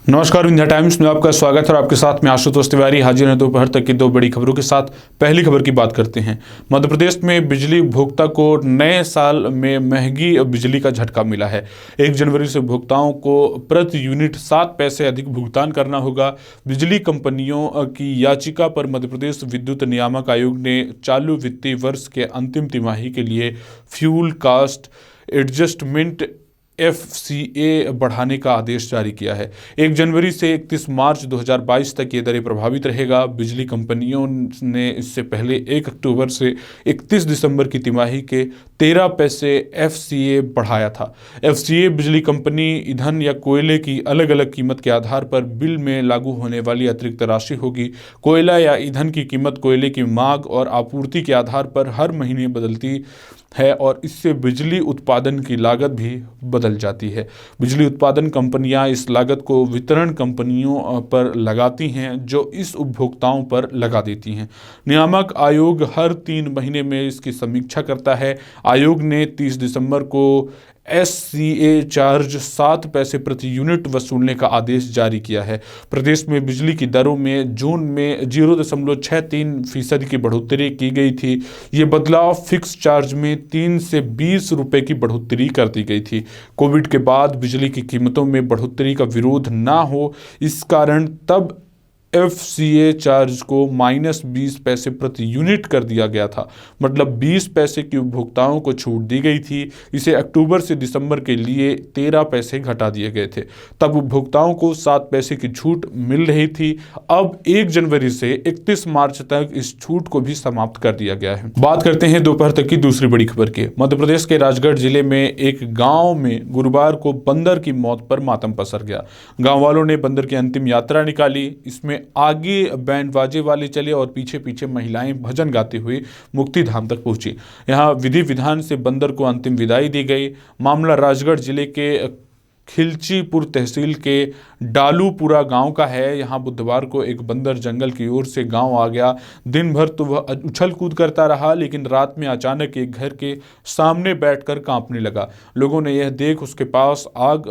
नमस्कार, India times में आपका स्वागत है और आपके साथ में आशुतोष तिवारी हाजिर हैं दोपहर तक की दो बड़ी खबरों के साथ। पहली खबर की बात करते हैं। मध्य प्रदेश में बिजली उपभोक्ता को नए साल में महंगी बिजली का झटका मिला है। 1 जनवरी से उपभोक्ताओं को प्रति यूनिट 7 पैसे अधिक भुगतान करना होगा। बिजली कंपनियों की याचिका पर मध्य प्रदेश विद्युत नियामक आयोग ने चालू वित्तीय वर्ष के अंतिम तिमाही के लिए फ्यूल कास्ट एडजस्टमेंट FCA बढ़ाने का आदेश जारी किया है। 1 जनवरी से 31 मार्च 2022 तक ये दरें प्रभावित रहेगा। बिजली कंपनियों ने इससे पहले 1 अक्टूबर से 31 दिसंबर की तिमाही के 13 पैसे FCA बढ़ाया था। FCA बिजली कंपनी ईंधन या कोयले की अलग अलग कीमत के आधार पर बिल में लागू होने वाली अतिरिक्त राशि होगी। कोयला या ईंधन की कीमत कोयले की मांग और आपूर्ति के आधार पर हर महीने बदलती है और इससे बिजली उत्पादन की लागत भी बदल जाती है। बिजली उत्पादन कंपनियां इस लागत को वितरण कंपनियों पर लगाती हैं जो इस उपभोक्ताओं पर लगा देती हैं। नियामक आयोग हर 3 महीने में इसकी समीक्षा करता है। आयोग ने 30 दिसंबर को SCA चार्ज 7 पैसे प्रति यूनिट वसूलने का आदेश जारी किया है। प्रदेश में बिजली की दरों में जून में 0.63% की बढ़ोतरी की गई थी। ये बदलाव फिक्स चार्ज में 3 से 20 रुपए की बढ़ोतरी कर दी गई थी। कोविड के बाद बिजली की कीमतों में बढ़ोतरी का विरोध ना हो, इस कारण तब FCA चार्ज को -20 पैसे प्रति यूनिट कर दिया गया था। मतलब 20 पैसे की उपभोक्ताओं को छूट दी गई थी। इसे अक्टूबर से दिसंबर के लिए 13 पैसे घटा दिए गए थे। तब उपभोक्ताओं को 7 पैसे की छूट मिल रही थी। अब 1 जनवरी से 31 मार्च तक इस छूट को भी समाप्त कर दिया गया है। बात करते हैं दोपहर तक की दूसरी बड़ी खबर की। मध्य प्रदेश के राजगढ़ जिले में एक गाँव में गुरुवार को बंदर की मौत पर मातम पसर गया। गाँव वालों ने बंदर की अंतिम यात्रा निकाली। इसमें आगे बैंड बाजे वाले चले और पीछे पीछे महिलाएं भजन गाते हुए मुक्ति धाम तक पहुंची। यहां विधि विधान से बंदर को अंतिम विदाई दी गई। मामला राजगढ़ जिले के खिलचीपुर तहसील के डालूपुरा गांव का है। यहां बुधवार को एक बंदर जंगल की ओर से गांव आ गया। दिन भर तो वह उछल कूद करता रहा, लेकिन रात में अचानक एक घर के सामने बैठकर कांपने लगा। लोगों ने यह देख उसके पास आग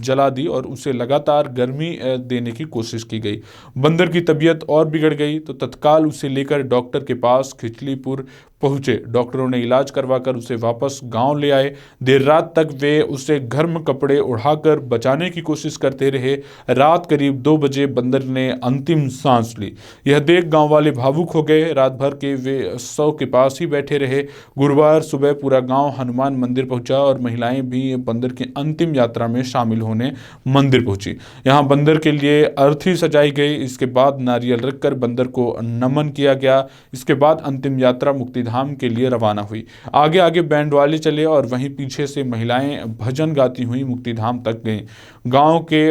जला दी और उसे लगातार गर्मी देने की कोशिश की गई। बंदर की तबीयत और बिगड़ गई तो तत्काल उसे लेकर डॉक्टर के पास खिचलीपुर पहुंचे। डॉक्टरों ने इलाज करवाकर उसे वापस गांव ले आए। देर रात तक वे उसे गर्म कपड़े उड़ाकर बचाने की कोशिश करते रहे। रात करीब 2 बजे बंदर ने अंतिम सांस ली। यह देख गांव वाले भावुक हो गए। रात भर के वे शव के पास ही बैठे रहे। गुरुवार सुबह पूरा गांव हनुमान मंदिर पहुंचा और महिलाएं भी बंदर की अंतिम यात्रा में शामिल होने मंदिर पहुंची। यहां बंदर के लिए अर्थी सजाई गई। इसके बाद नारियल रखकर बंदर को नमन किया गया। इसके बाद अंतिम यात्रा मुक्तिधाम के लिए रवाना हुई। आगे आगे बैंड वाले चले और वहीं पीछे से महिलाएं भजन गाती हुई मुक्तिधाम तक गईं। गांव के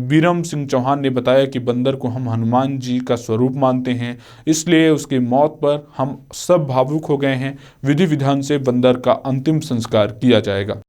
बीरम सिंह चौहान ने बताया कि बंदर को हम हनुमान जी का स्वरूप मानते हैं, इसलिए उसकी मौत पर हम सब भावुक हो गए हैं। विधि विधान से बंदर का अंतिम संस्कार किया जाएगा।